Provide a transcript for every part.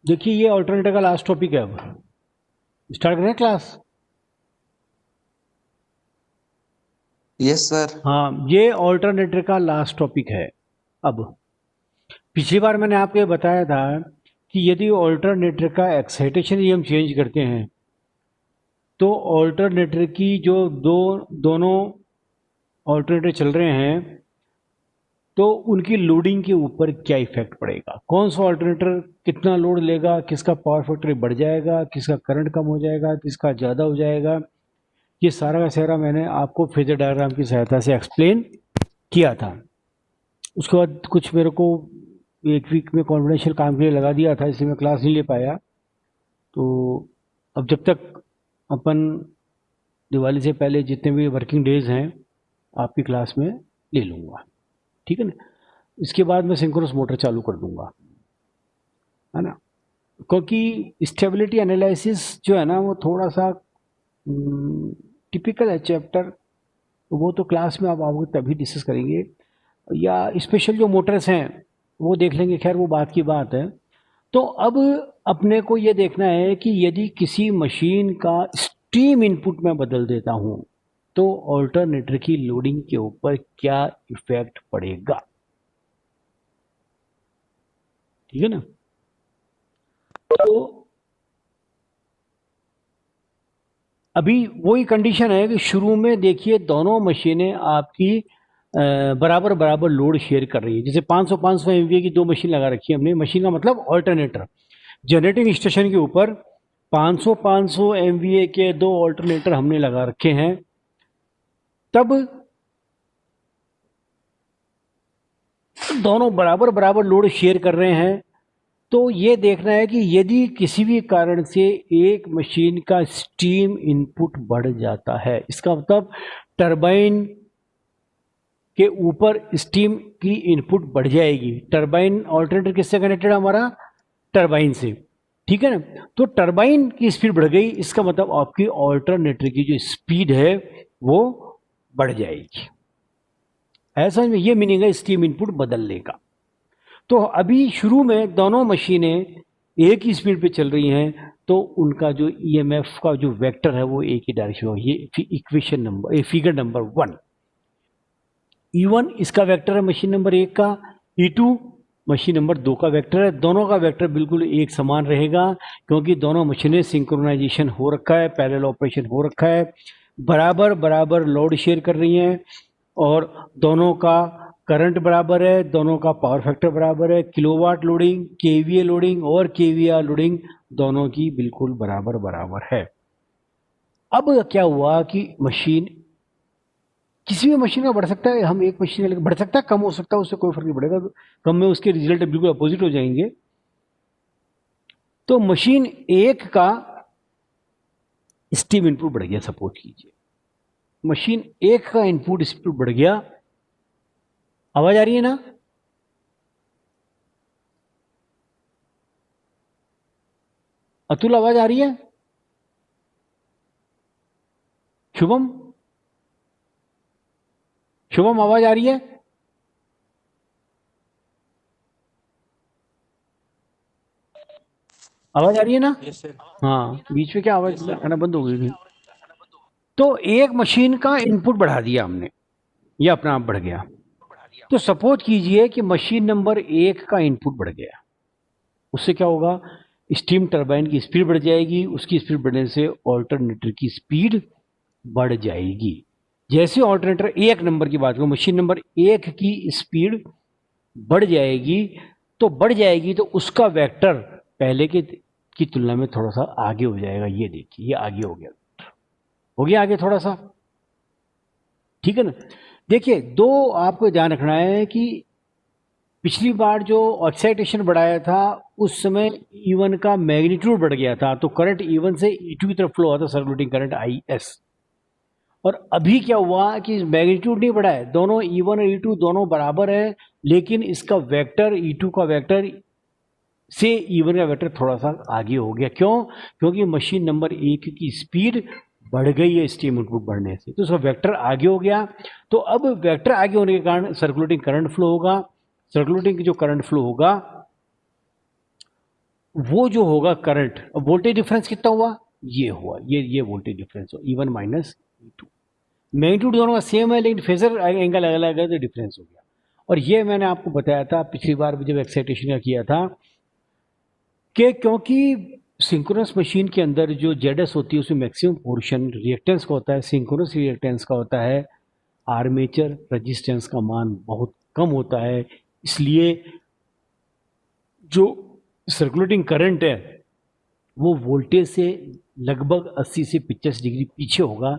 देखिए ये ऑल्टरनेटर का लास्ट टॉपिक है। अब स्टार्ट करें क्लास। Yes sir. हाँ, ये ऑल्टरनेटर का लास्ट टॉपिक है। अब पिछली बार मैंने आपको ये बताया था कि यदि ऑल्टरनेटर का एक्साइटेशन ही हम चेंज करते हैं तो ऑल्टरनेटर की जो दोनों ऑल्टरनेटर चल रहे हैं तो उनकी लोडिंग के ऊपर क्या इफेक्ट पड़ेगा, कौन सा ऑल्टरनेटर कितना लोड लेगा, किसका पावर फैक्टर बढ़ जाएगा, किसका करंट कम हो जाएगा, किसका ज़्यादा हो जाएगा। ये सारा का सारा मैंने आपको फेजर डायग्राम की सहायता से एक्सप्लेन किया था। उसके बाद कुछ मेरे को एक वीक में कॉन्फिडेंशियल काम के लिए लगा दिया था, इसलिए मैं क्लास नहीं ले पाया। तो अब जब तक अपन दिवाली से पहले जितने भी वर्किंग डेज हैं आपकी क्लास में ले लूँगा, ठीक है ना। इसके बाद मैं सिंक्रोनस मोटर चालू कर दूंगा, है ना। क्योंकि स्टेबिलिटी एनालिसिस जो है ना वो थोड़ा सा टिपिकल है चैप्टर। वो तो क्लास में आप आओगे तभी डिस्कस करेंगे, या स्पेशल जो मोटर्स हैं वो देख लेंगे, खैर वो बात की बात है। तो अब अपने को ये देखना है कि यदि किसी मशीन का स्टीम इनपुट में बदल देता हूँ तो ऑल्टरनेटर की लोडिंग के ऊपर क्या इफेक्ट पड़ेगा, ठीक है ना। तो अभी वही कंडीशन है कि शुरू में देखिए दोनों मशीनें आपकी बराबर बराबर लोड शेयर कर रही है। जैसे 500 एमवीए की दो मशीन लगा रखी है हमने, मशीन का मतलब ऑल्टरनेटर। जनरेटिंग स्टेशन के ऊपर 500 एमवीए के दो ऑल्टरनेटर हमने लगा रखे हैं। तब दोनों बराबर बराबर लोड शेयर कर रहे हैं। तो ये देखना है कि यदि किसी भी कारण से एक मशीन का स्टीम इनपुट बढ़ जाता है, इसका मतलब टरबाइन के ऊपर स्टीम की इनपुट बढ़ जाएगी। टरबाइन ऑल्टरनेटर किससे कनेक्टेड है हमारा, टरबाइन से, ठीक है ना। तो टरबाइन की स्पीड बढ़ गई, इसका मतलब आपकी ऑल्टरनेटर की जो स्पीड है वो बढ़ जाएगी। ऐसा में ये मीनिंग है स्टीम इनपुट बदलने का। तो अभी शुरू में दोनों मशीनें एक ही स्पीड पे चल रही हैं तो उनका जो ईएमएफ का जो वेक्टर है वो एक ही डायरेक्शन होगा। ये इक्वेशन नंबर, ये फिगर नंबर 1। E1 इसका वेक्टर है मशीन नंबर 1 का, E2 मशीन नंबर 2 का वेक्टर है। दोनों का वेक्टर बिल्कुल एक समान रहेगा क्योंकि दोनों मशीनें सिंक्रोनाइजेशन हो रखा है, पैरेलल ऑपरेशन हो रखा है, बराबर बराबर लोड शेयर कर रही हैं और दोनों का करंट बराबर है, दोनों का पावर फैक्टर बराबर है। किलोवाट लोडिंग, केवीए लोडिंग और केवीआर लोडिंग दोनों की बिल्कुल बराबर बराबर है। अब क्या हुआ कि मशीन, किसी भी मशीन का बढ़ सकता है, हम एक मशीन लेकर बढ़ सकता है, कम हो सकता है, उससे कोई फर्क नहीं पड़ेगा। कम में उसके रिजल्ट बिल्कुल अपोजिट हो जाएंगे। तो मशीन एक का स्टीम इनपुट बढ़ गया, सपोज कीजिए मशीन एक का इनपुट स्पीड बढ़ गया। आवाज आ रही है ना, अतुल आवाज आ रही है, शुभम, शुभम आवाज आ रही है। आवाज आ रही है ना। Yes sir. हाँ, बीच में क्या आवाज यस सर। आना बंद हो गई थी। तो एक मशीन का इनपुट बढ़ा दिया हमने, ये अपना आप बढ़ गया। तो सपोज कीजिए कि मशीन नंबर 1 का इनपुट बढ़ गया, उससे क्या होगा, स्टीम टरबाइन की स्पीड बढ़ जाएगी, उसकी स्पीड बढ़ने से ऑल्टरनेटर की स्पीड बढ़ जाएगी। जैसे ऑल्टरनेटर 1 नंबर की बात करूं, मशीन नंबर 1 की स्पीड बढ़ जाएगी, तो बढ़ जाएगी तो उसका वेक्टर पहले के की तुलना में थोड़ा सा आगे हो जाएगा। ये देखिए ये आगे हो गया आगे थोड़ा सा, ठीक है ना। देखिए दो आपको ध्यान रखना है कि पिछली बार जो एक्साइटेशन बढ़ाया था उस समय E1 का मैग्नीट्यूड बढ़ गया था, तो करंट E1 से E2 की तरफ फ्लो होता सर्कुलेटिंग करंट IS। और अभी क्या हुआ कि मैग्नीट्यूड नहीं बढ़ा है, दोनों E1 और E2 दोनों बराबर है, लेकिन इसका वेक्टर E2 का वेक्टर से E1 का वेक्टर थोड़ा सा आगे हो गया। क्यों, क्योंकि मशीन नंबर 1 की स्पीड बढ़ गई है स्टीम इनपुट बढ़ने से, तो उसका वेक्टर आगे हो गया। तो अब वेक्टर आगे होने के कारण सर्कुलेटिंग करंट फ्लो होगा। सर्कुलेटिंग जो करंट फ्लो होगा वो जो होगा करंट, अब वोल्टेज डिफरेंस कितना हुआ, ये हुआ, ये वोल्टेज डिफरेंस हुआ E1 माइनस E2। मैग्नीट्यूड दोनों का सेम है लेकिन फेजर एंगल अलग अलग है तो डिफरेंस हो गया। और ये मैंने आपको बताया था पिछली बार भी जब एक्साइटेशन का किया था कि क्योंकि सिंक्रोनस मशीन के अंदर जो जेडएस होती है उसमें मैक्सिमम पोर्शन रिएक्टेंस का होता है, सिंक्रोनस रिएक्टेंस का होता है, आर्मेचर रेजिस्टेंस का मान बहुत कम होता है, इसलिए जो सर्कुलेटिंग करंट है वो वोल्टेज से लगभग 80 से 85 डिग्री पीछे होगा।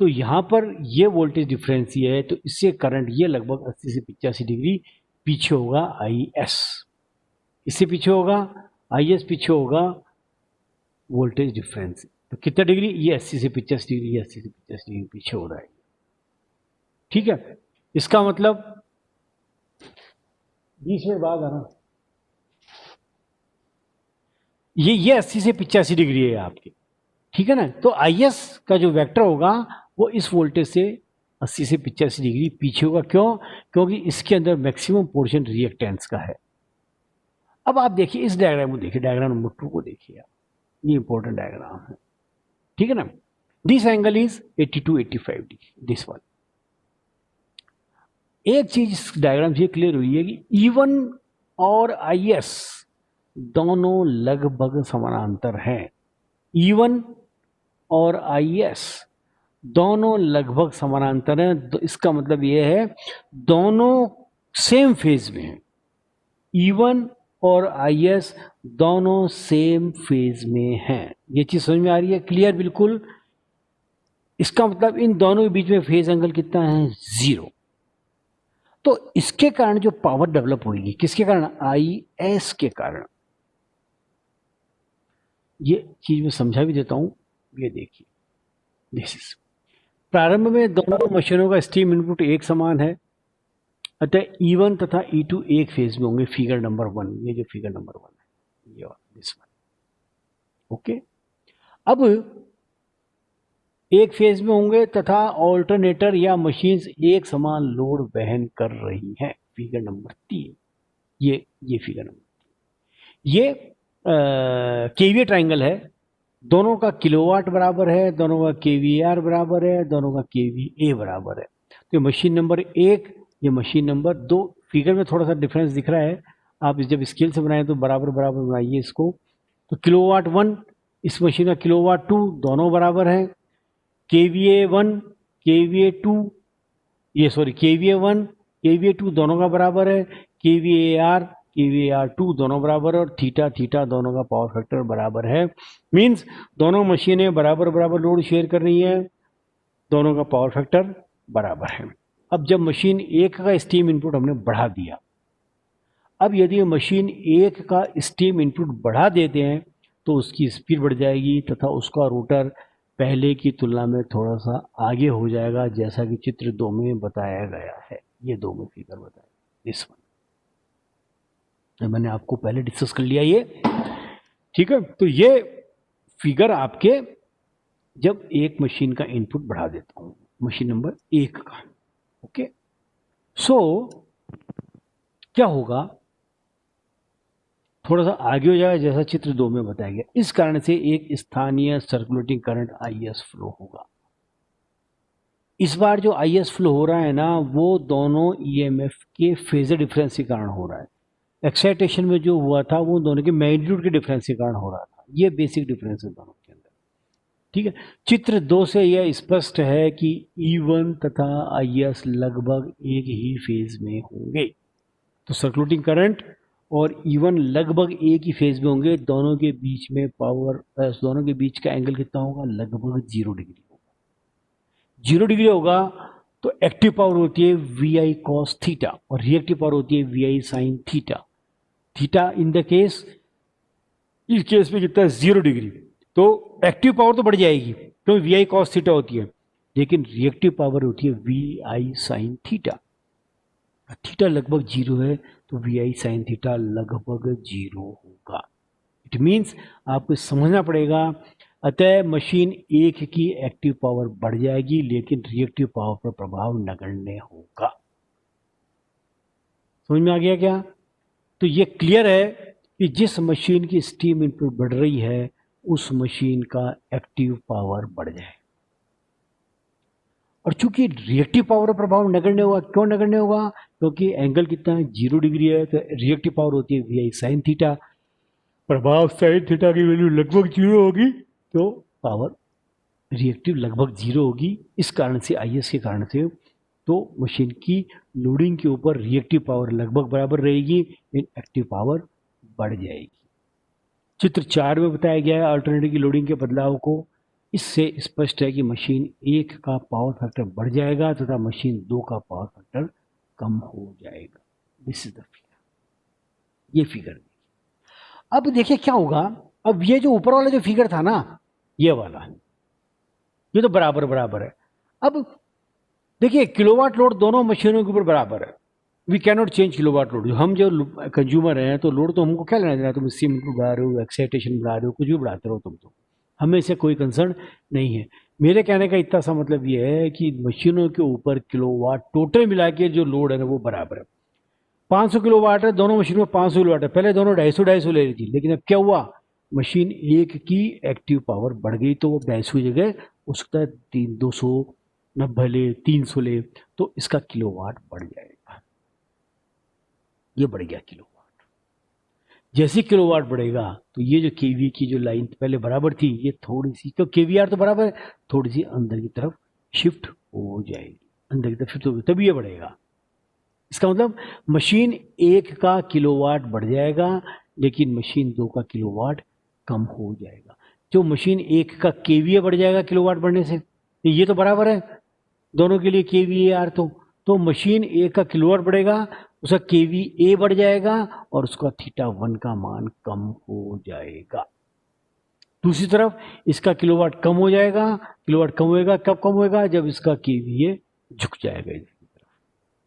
तो यहाँ पर ये वोल्टेज डिफरेंस ये है तो इससे करंट ये लगभग 80 से 85 डिग्री पीछे होगा IS, इससे पीछे होगा IS, पीछे होगा वोल्टेज डिफरेंस। तो कितना डिग्री, ये 80 से 85 डिग्री, ये 80 से 85 डिग्री पीछे हो रहा है। ठीक है, इसका मतलब 20 मिनट बाद आना, ये 80 से 85 डिग्री है आपकी, ठीक है ना। तो IS का जो वेक्टर होगा वो इस वोल्टेज से 80 से 85 डिग्री पीछे होगा। क्यों, क्योंकि इसके अंदर मैक्सिमम पोर्शन रिएक्टेंस का है। अब आप देखिए इस डायग्राम को देखिए, डायग्राम नंबर 2 को देखिए आप, ये इंपॉर्टेंट डायग्राम है, ठीक है ना। This angle is 82-85 degree, this one. एक चीज इस डायग्राम से क्लियर हुई है कि E1 और IS दोनों लगभग समानांतर हैं। E1 और IS दोनों लगभग समानांतर हैं, तो इसका मतलब ये है दोनों सेम फेज में हैं। E1 और IS दोनों सेम फेज में हैं। ये चीज समझ में आ रही है, क्लियर बिल्कुल। इसका मतलब इन दोनों के बीच में फेज एंगल कितना है, 0। तो इसके कारण जो पावर डेवलप होगी, किसके कारण, IS के कारण। ये चीज मैं समझा भी देता हूं, ये देखिए, दिस इज, प्रारंभ में दोनों मशीनों का स्टीम इनपुट एक समान है, अतः E1 तथा E2 एक फेज में होंगे, फिगर नंबर 1, ये जो फिगर नंबर 1 है, ये दिस वन, ओके। अब एक फेज में होंगे तथा ऑल्टरनेटर या मशीन्स एक समान लोड वहन कर रही हैं, फिगर नंबर 3, ये फिगर नंबर 3। ये केवीए ट्राइंगल है, दोनों का किलोवाट बराबर है, दोनों का केवीआर बराबर है, दोनों का केवीए बराबर है। तो मशीन नंबर 1, ये मशीन नंबर 2, फिगर में थोड़ा सा डिफरेंस दिख रहा है, आप जब स्केल से बनाए तो बराबर बराबर बनाइए इसको। तो किलोवाट 1 इस मशीन का, किलोवाट 2 दोनों बराबर हैं। केवीए 1 केवीए 2, ये सॉरी केवीए 1 केवीए 2 दोनों का बराबर है, केवीआर 2 दोनों बराबर है, और थीटा थीटा दोनों का पावर फैक्टर बराबर है। मींस दोनों मशीनें बराबर बराबर लोड शेयर कर रही हैं, दोनों का पावर फैक्टर बराबर है। अब जब मशीन 1 का स्टीम इनपुट हमने बढ़ा दिया, अब यदि मशीन 1 का स्टीम इनपुट बढ़ा देते हैं तो उसकी स्पीड बढ़ जाएगी तथा उसका रोटर पहले की तुलना में थोड़ा सा आगे हो जाएगा, जैसा कि चित्र 2 में बताया गया है। ये 2 में फिगर बताया, दिस वन, मैंने आपको पहले डिस्कस कर लिया ये, ठीक है। तो ये फिगर आपके जब एक मशीन का इनपुट बढ़ा देता हूं, मशीन नंबर 1 का, ओके। सो क्या होगा, थोड़ा सा आगे हो जाएगा जैसा चित्र 2 में बताया गया। इस कारण से एक स्थानीय सर्कुलेटिंग करंट IS फ्लो होगा। इस बार जो IS फ्लो हो रहा है ना, वो दोनों EMF के फेजर डिफरेंस के कारण हो रहा है। एक्साइटेशन में जो हुआ था वो दोनों के मैग्नीट्यूड के डिफरेंस के कारण हो रहा था। ये बेसिक डिफरेंस है दोनों के अंदर, ठीक है। चित्र 2 से यह स्पष्ट है कि E1 तथा IS लगभग एक ही फेज में होंगे। तो सर्कुलेटिंग करंट और E1 लगभग एक ही फेज में होंगे, दोनों के बीच में पावर, दोनों के बीच का एंगल कितना होगा, लगभग 0 डिग्री होगा। 0 डिग्री होगा तो एक्टिव पावर होती है VI cos थीटा और रिएक्टिव पावर होती है VI sin theta. Theta in the case, इस केस में कितना है, 0 डिग्री। तो एक्टिव पावर तो बढ़ जाएगी तो VI cos थीटा होती है, लेकिन रिएक्टिव पावर होती है VI sin थीटा। थीटा लगभग 0 है तो VI sin थीटा लगभग 0 होगा। इट मीन्स आपको समझना पड़ेगा, अतः मशीन 1 की एक्टिव पावर बढ़ जाएगी लेकिन रिएक्टिव पावर पर प्रभाव नगण्य होगा। समझ में आ गया क्या? तो ये क्लियर है कि जिस मशीन की स्टीम इनपुट बढ़ रही है उस मशीन का एक्टिव पावर बढ़ जाए। और चूंकि रिएक्टिव पावर प्रभाव नगण्य होगा, क्यों नगण्य होगा? क्योंकि एंगल कितना है, 0 डिग्री है, तो रिएक्टिव पावर होती है वी साइन थीटा। प्रभाव साइन थीटा की वैल्यू लगभग 0 होगी तो पावर रिएक्टिव लगभग 0 होगी। इस कारण से IS के कारण से तो मशीन की लोडिंग के ऊपर रिएक्टिव पावर लगभग बराबर रहेगी, इन एक्टिव पावर बढ़ जाएगी। चित्र 4 में बताया गया है अल्टरनेटर की लोडिंग के बदलाव को। इससे स्पष्ट है कि मशीन 1 का पावर फैक्टर बढ़ जाएगा तथा मशीन 2 का पावर फैक्टर कम हो जाएगा। दिस इज द फिगर, ये फिगर। अब देखिए क्या होगा, अब ये जो ऊपर वाला जो फिगर था ना, ये वाला, ये तो बराबर बराबर है। अब देखिए किलोवाट लोड दोनों मशीनों के ऊपर बराबर है। We can not change kilowatt load. हम जो कंज्यूमर हैं तो लोड तो हमको क्या लेना देना, तुम स्टीम बढ़ा रहे हो, एक्साइटेशन बढ़ा रहे हो, कुछ भी बढ़ाते रहो तुम, तो हमें इससे कोई कंसर्न नहीं है। मेरे कहने का इतना सा मतलब ये है कि मशीनों के ऊपर किलोवाट टोटल मिला के जो लोड है ना वो बराबर है। 500 किलोवाट है, दोनों मशीनों में 500 किलोवाट है। पहले दोनों 250 ले रही थी, लेकिन अब क्या हुआ, मशीन एक की एक्टिव पावर बढ़ गई तो वो 250 की जगह उसका 290 ले, 300 ले, तो इसका किलोवाट बढ़ जाएगा। ये बढ़ गया किलोवाट। जैसे किलोवाट बढ़ेगा तो ये जो केवी की जो लाइन पहले बराबर थी ये थोड़ी सी, तो केवीआर तो बराबर है, थोड़ी सी अंदर की तरफ शिफ्ट हो जाएगी, अंदर की तरफ शिफ्ट होगी, तभी ये बढ़ेगा। इसका मतलब मशीन 1 का किलोवाट बढ़ जाएगा लेकिन मशीन 2 का किलोवाट कम हो जाएगा। जो मशीन 1 का केवीए बढ़ जाएगा किलोवाट बढ़ने से, ये तो बराबर है दोनों के लिए केवीएआर। तो मशीन 1 का किलोवाट बढ़ेगा, उसका केवीए बढ़ जाएगा और उसका θ1 का मान कम हो जाएगा। दूसरी तरफ इसका किलोवाट कम हो जाएगा, किलोवाट कम होएगा, कब कम होएगा, जब इसका केवीए झुक जाएगा इधर की तरफ,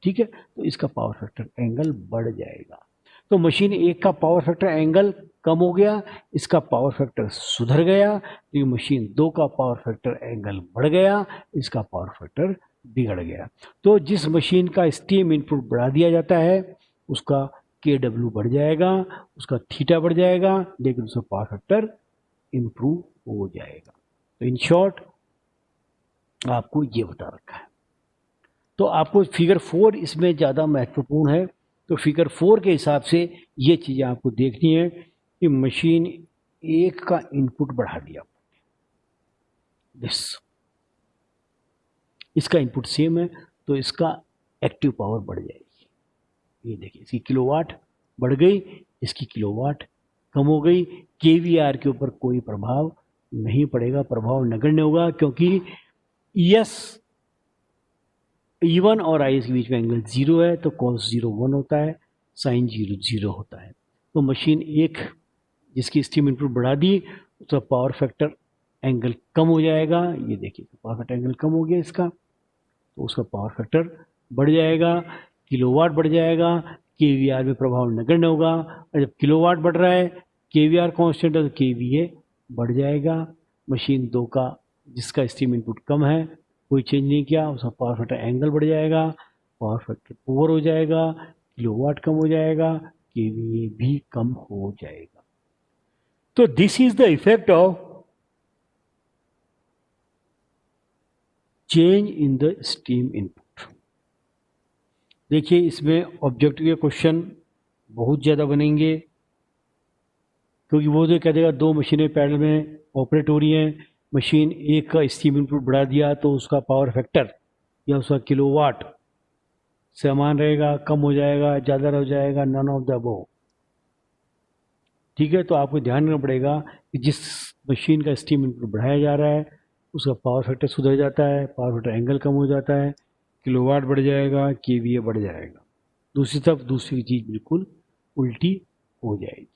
ठीक है, तो इसका पावर फैक्टर एंगल बढ़ जाएगा। तो मशीन 1 का पावर फैक्टर एंगल कम हो गया, इसका पावर फैक्टर सुधर गया, तो मशीन 2 का पावर फैक्टर एंगल बढ़ गया, इसका पावर फैक्टर बिगड़ गया। तो जिस मशीन का स्टीम इनपुट बढ़ा दिया जाता है उसका KW बढ़ जाएगा, उसका थीटा बढ़ जाएगा, लेकिन उसका पावर फैक्टर इम्प्रूव हो जाएगा। तो इन शॉर्ट आपको ये बता रखा है। तो आपको फिगर 4 इसमें ज़्यादा महत्वपूर्ण है। तो फिगर 4 के हिसाब से ये चीज़ें आपको देखनी है कि मशीन 1 का इनपुट बढ़ा दिया, इसका इनपुट सेम है तो इसका एक्टिव पावर बढ़ जाएगी। ये देखिए इसकी किलोवाट बढ़ गई, इसकी किलोवाट कम हो गई। केवीआर के ऊपर कोई प्रभाव नहीं पड़ेगा, प्रभाव नगण्य होगा, क्योंकि ES E1 और IS के बीच में एंगल 0 है तो cos 0 1 होता है, sin 0 0 होता है। तो मशीन 1 जिसकी स्टीम इनपुट बढ़ा दी उसका पावर फैक्टर एंगल कम हो जाएगा। ये देखिए पावर फैक्टर एंगल कम हो गया इसका, तो उसका पावर फैक्टर बढ़ जाएगा, किलोवाट बढ़ जाएगा, केवीआर में प्रभाव नगण्य होगा। और जब किलोवाट बढ़ रहा है, केवीआर कांस्टेंट है, तो केवीए बढ़ जाएगा। मशीन 2 का जिसका स्टीम इनपुट कम है, कोई चेंज नहीं किया, उसका पावर फैक्टर एंगल बढ़ जाएगा, पावर फैक्टर ओवर हो जाएगा, किलोवाट कम हो जाएगा, केवीए भी कम हो जाएगा। तो this is the effect of change in the steam input. देखिए इसमें ऑब्जेक्टिव के क्वेश्चन बहुत ज़्यादा बनेंगे, क्योंकि वो जो कह देगा 2 मशीनें पैरेलल में ऑपरेट हो रही हैं, मशीन 1 का स्टीम इनपुट बढ़ा दिया तो उसका पावर फैक्टर या उसका किलोवाट समान रहेगा, कम हो जाएगा, ज़्यादा हो जाएगा, नन ऑफ द अबव। ठीक है, तो आपको ध्यान रखना पड़ेगा कि जिस मशीन का स्टीम इनपुट बढ़ाया जा रहा है उसका पावर फैक्टर सुधर जाता है, पावर फैक्टर एंगल कम हो जाता है, किलोवाट बढ़ जाएगा, केवीए बढ़ जाएगा। दूसरी तरफ दूसरी चीज़ बिल्कुल उल्टी हो जाएगी।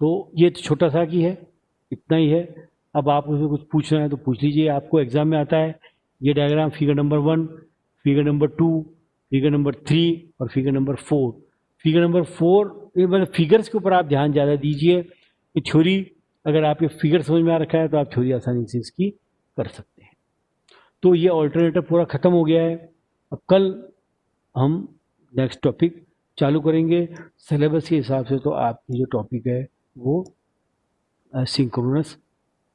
तो ये तो छोटा सा की है, इतना ही है। अब आप उसमें कुछ पूछना है तो पूछ लीजिए, आपको एग्जाम में आता है। ये diagram figure number 1, figure number 2, figure number 3 और फिगर नंबर 4। फिगर नंबर 4 मतलब फिगर्स के ऊपर आप ध्यान ज़्यादा दीजिए। कि थ्योरी अगर आपके फिगर समझ में आ रखा है तो आप थ्योरी आसानी से इसकी कर सकते हैं। तो ये ऑल्टरनेटर पूरा ख़त्म हो गया है। अब कल हम नेक्स्ट टॉपिक चालू करेंगे सिलेबस के हिसाब से। तो आपकी जो टॉपिक है वो सिंक्रोनस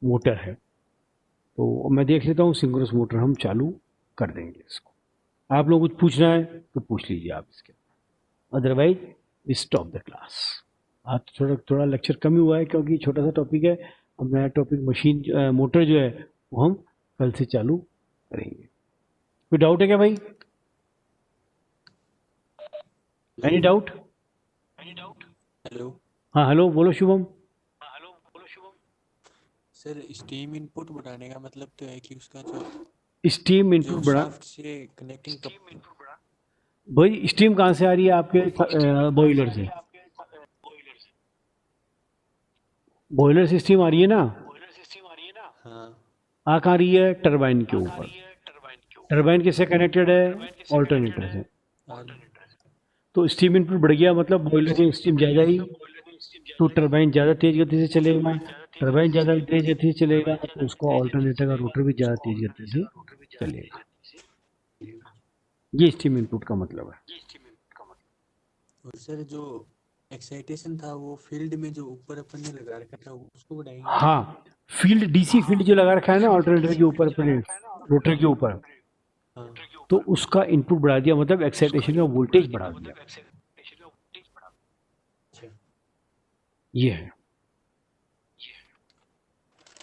मोटर है। तो मैं देख लेता हूँ, सिंक्रोनस मोटर हम चालू कर देंगे इसको। आप लोग कुछ पूछना है तो पूछ लीजिए आप इसके, अदरवाइज स्टॉप द क्लास। आज थोड़ा थोड़ा लेक्चर कम ही हुआ है क्योंकि छोटा सा टॉपिक है। अब नया टॉपिक मशीन मोटर जो है वो हम कल से चालू करेंगे। कोई डाउट है क्या भाई? Any doubt? हेलो हाँ हेलो, बोलो शुभम। सर, स्टीम इनपुट बढ़ाने का मतलब तो है कि उसका जो स्टीम जो इनपुट बढ़ा। शाफ्ट से कनेक्टिंग भाई स्टीम कहाँ से आ रही है आपके बॉयलर से? बॉयलर से स्टीम आ रही है ना? हाँ आ कहाँ रही है? टरबाइन के ऊपर। टरबाइन किससे कनेक्टेड है? ऑल्टरनेटर से। और तो स्टीम इनपुट बढ़ गया मतलब बॉयलर से स्टीम ज़्यादा ही, तो टरबाइन ज़्यादा तेज गति से चलेगा। टरबाइन ज़्यादा तेज गति से चलेगा तो उसका ऑल्टरनेटर का रोटर भी ज़्यादा तेज गति से चलेगा। ये स्टीम इनपुट का मतलब है। सर जो एक्साइटेशन था वो फील्ड में जो ऊपर अपन ने लगा रखा था उसको बढ़ाएंगे। हाँ, फील्ड डीसी फील्ड जो लगा रखा है ना ऑल्टरनेटर के ऊपर अपने रोटर के ऊपर, हाँ तो उसका इनपुट बढ़ा दिया मतलब एक्साइटेशन का वोल्टेज बढ़ा दिया। अच्छा। ये है।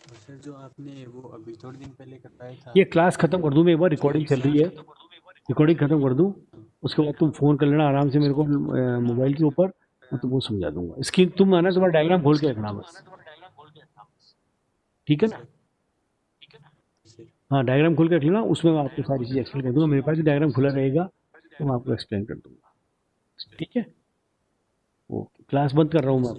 और सर जो आपने वो अभी थोड़े दिन पहले करवाया था ये क्लास खत्म कर दूं मैं एक बार, रिकॉर्डिंग चल रही है, रिकॉर्डिंग खत्म कर दूं, उसके बाद तुम फोन कर लेना आराम से मेरे को मोबाइल के ऊपर, मैं तुमको समझा दूंगा। स्क्रीन तुम आना, तुम्हारा डायग्राम खोल के रखना बस, ठीक है ना? सर हाँ डायग्राम खोल के रख लेना, उसमें मैं आपको सारी चीज़ एक्सप्लेन कर दूंगा। मेरे पास भी डायग्राम खुला रहेगा तो मैं आपको एक्सप्लेन कर दूंगा, ठीक है? ओके, क्लास बंद कर रहा हूँ मैं।